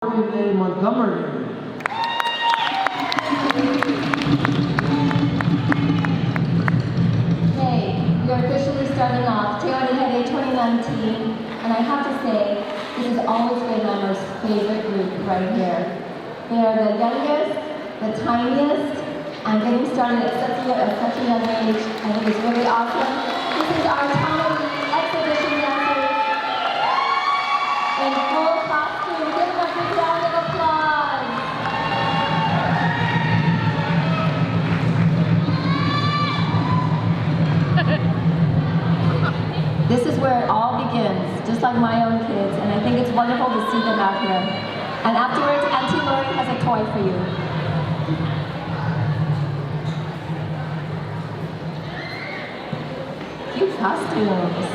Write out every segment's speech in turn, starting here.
Montgomery. Hey, we are officially starting off Ori Here 2019, and I have to say, this has always been my most favorite group right here. They are the youngest, the tiniest, and getting started at such a young age. I think it's really awesome. This is our Tamahine Exibition dancers in full costume. Give them a big round of applause. This is where it all begins, just like my own kids, and I think it's wonderful to see them out here. And afterwards, Auntie Lori has a toy for you. Cute costumes.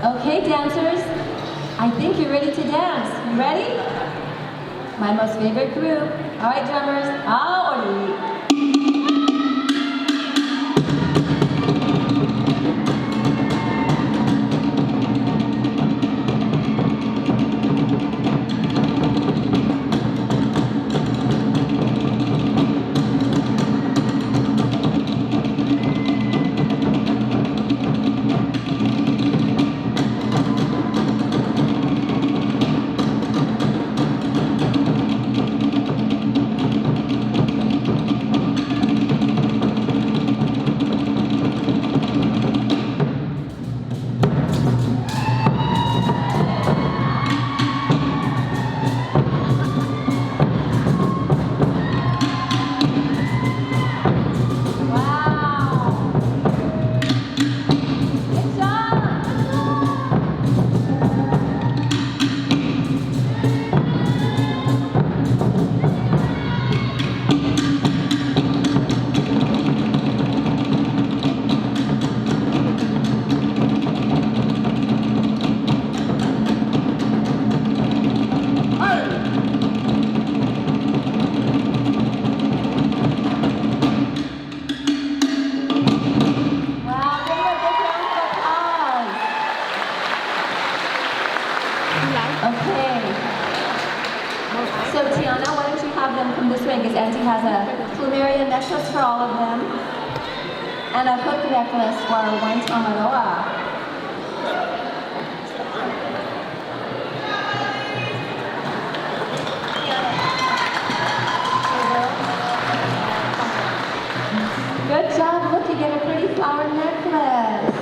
Okay, dancers, I think you're ready to dance. You ready? My most favorite group. All right, drummers. Ori. Because Auntie has a plumeria necklace for all of them and a hook necklace for one Tamaroa. Good job, look, you get a pretty flower necklace.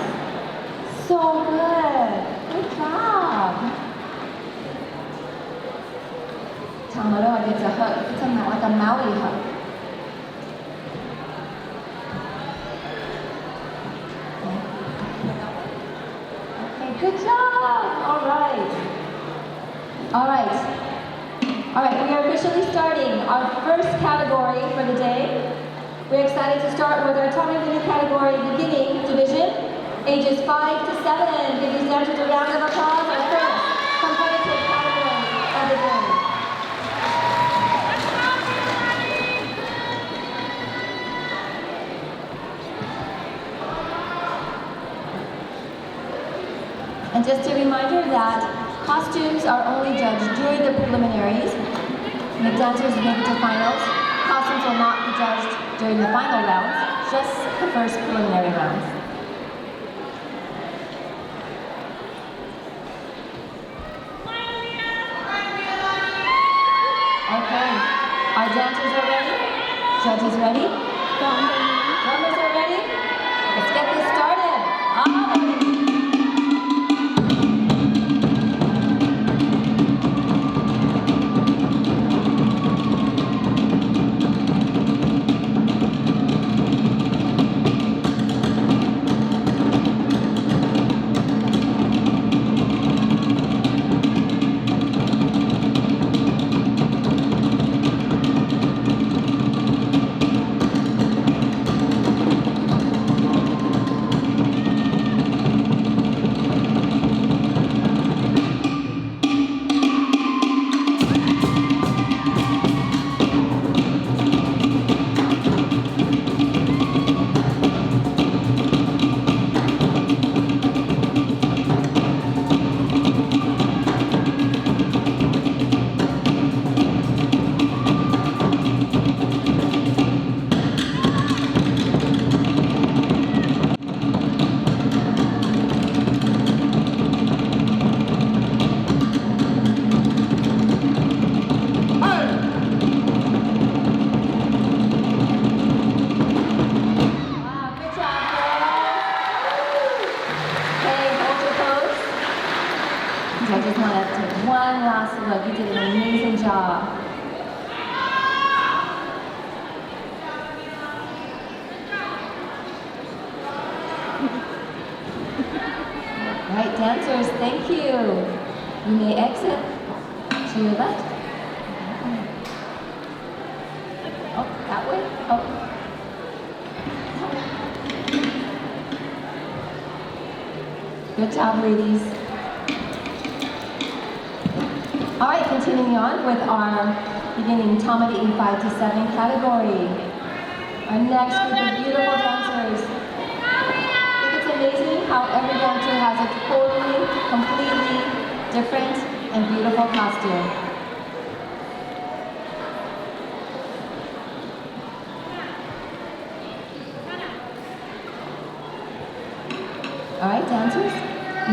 So good, good job. Tamaroa gets a hook. It's like a Maui hook. Okay, good job. All right. We are officially starting our first category for the day. We're excited to start with our Tamahine category, Beginning Division, ages 5 to 7. Give these dancers a round of applause. Our first competitive category of the day. And just a reminder that costumes are only judged during the preliminaries. And the dancers make it to finals. Costumes will not be judged during the final rounds, just the first preliminary rounds. Okay, our dancers are ready? Judges ready? Drummers are ready? Let's get this started. did an amazing job. Right, dancers, thank you. You may exit to your left. Oh, that way? Oh. Good job, ladies. All right, continuing on with our Beginning Tamahine 5 to 7 category. Our next group of beautiful dancers. I think it's amazing how every dancer has a totally, completely different and beautiful costume. All right, dancers,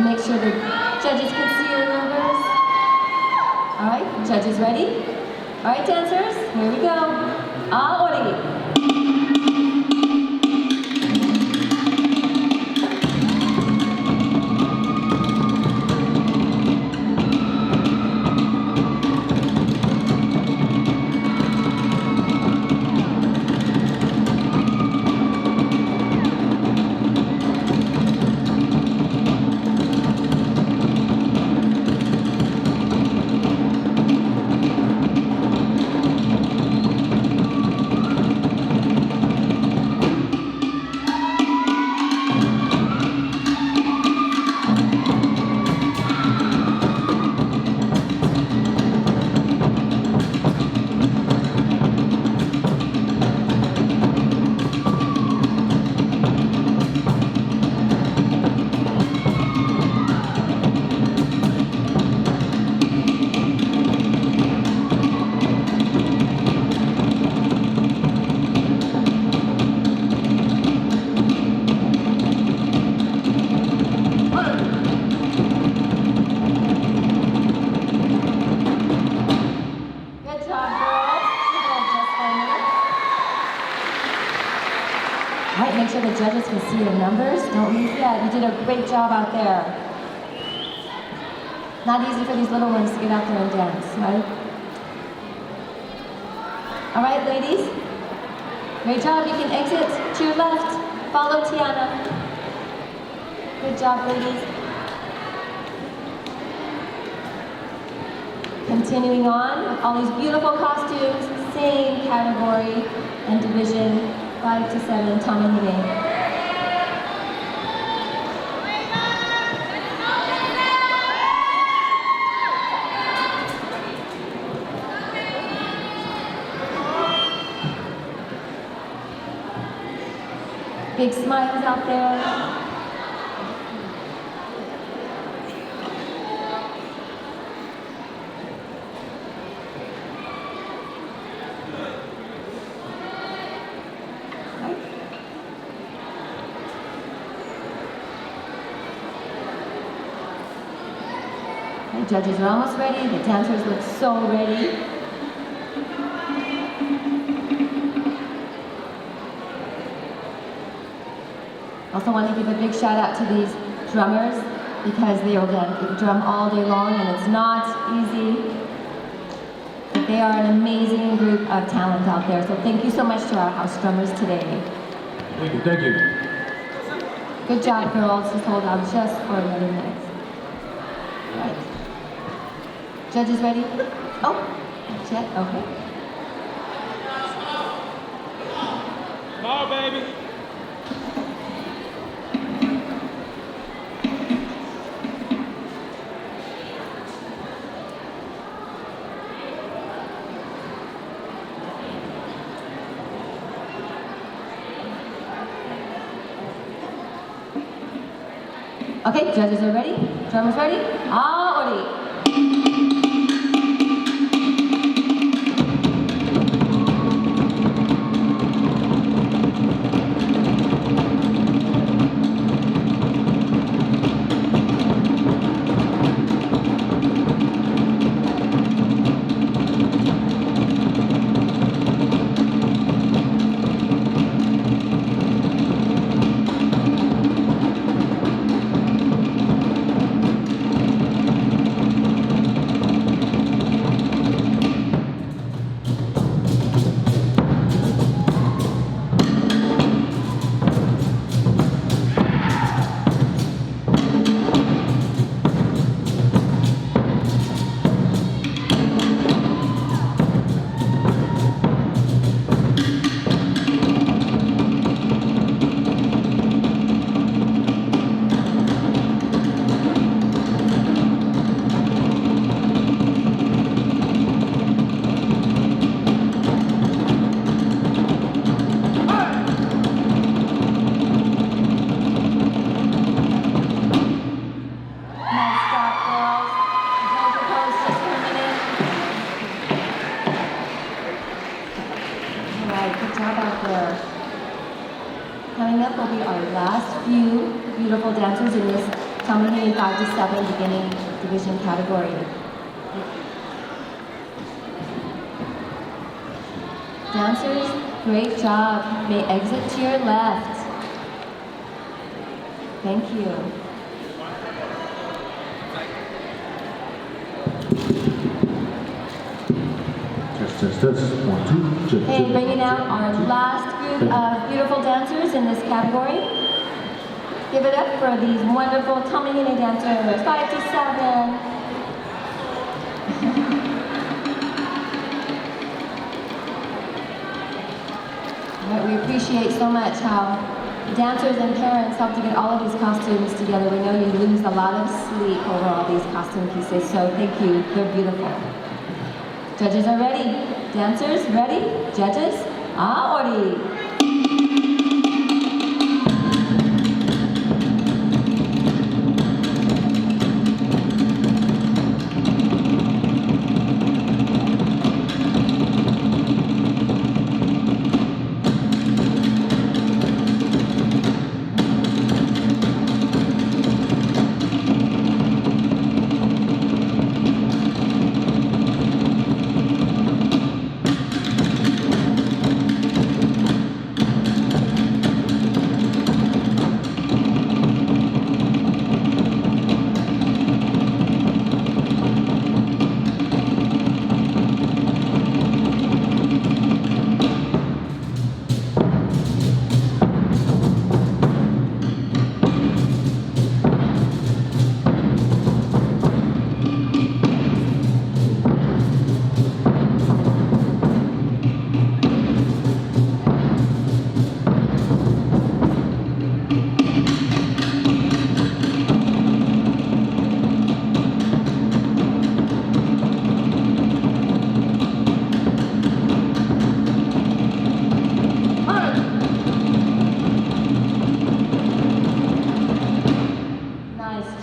make sure the judges can see your numbers. All right, judges ready? All right, dancers, here we go. Ori. Make sure the judges can see your numbers. Don't leave yet. You did a great job out there. Not easy for these little ones to get out there and dance, right? All right, ladies. Great job. You can exit to your left. Follow Tiana. Good job, ladies. Continuing on with all these beautiful costumes, same category and division. 5 to 7 Tamahine. Big smiles out there. The judges are almost ready. The dancers look so ready. Also want to give a big shout out to these drummers because they will drum all day long and it's not easy. But they are an amazing group of talent out there. So thank you so much to our house drummers today. Thank you, thank you. Good job, girls. Just hold on just for another minute. All right. Judges ready? Oh, not yet. Okay. Come on, baby. Okay, judges are ready. Drummers ready? Ori. job out there. Coming up will be our last few beautiful dancers in this Tamahine 5 to 7 beginning division category. Dancers, great job. May exit to your left. Thank you. Test. 1, 2, check. And bringing out our last group of beautiful dancers in this category. Give it up for these wonderful Tamahine dancers, 5 to 7. We appreciate so much how dancers and parents help to get all of these costumes together. We know you lose a lot of sleep over all these costume pieces, so thank you. They're beautiful. Judges are ready. Dancers, ready? Judges? Ori.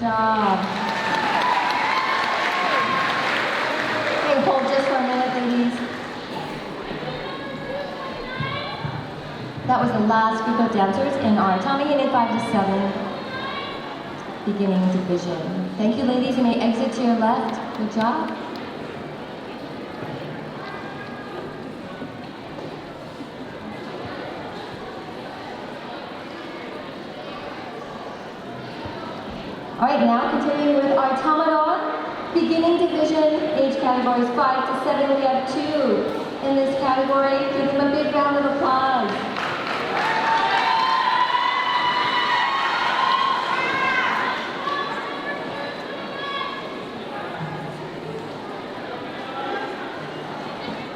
Job. Okay, hold just for a minute, ladies. That was the last group of dancers in our Tamahine 5 to 7 beginning division. Thank you, ladies. You may exit to your left. Good job. All right, now continuing with our Tamadon, beginning division, age categories 5 to 7. We have 2 in this category. Give them a big round of applause.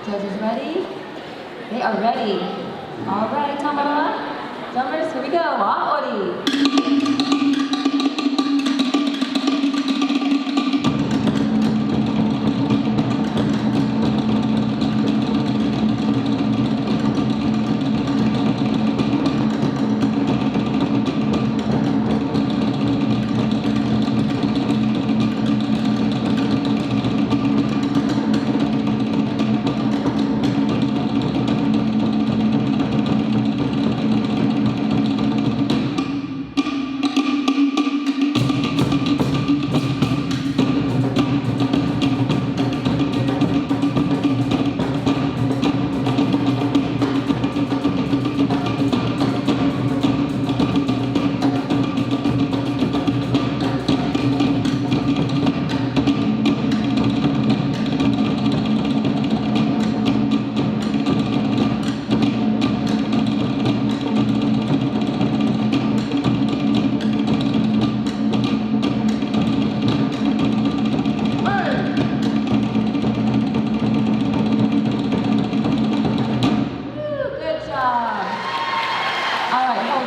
Judges ready? They are ready. All right, Tamadon. Drummers, here we go. Ori.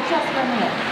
Just for a minute.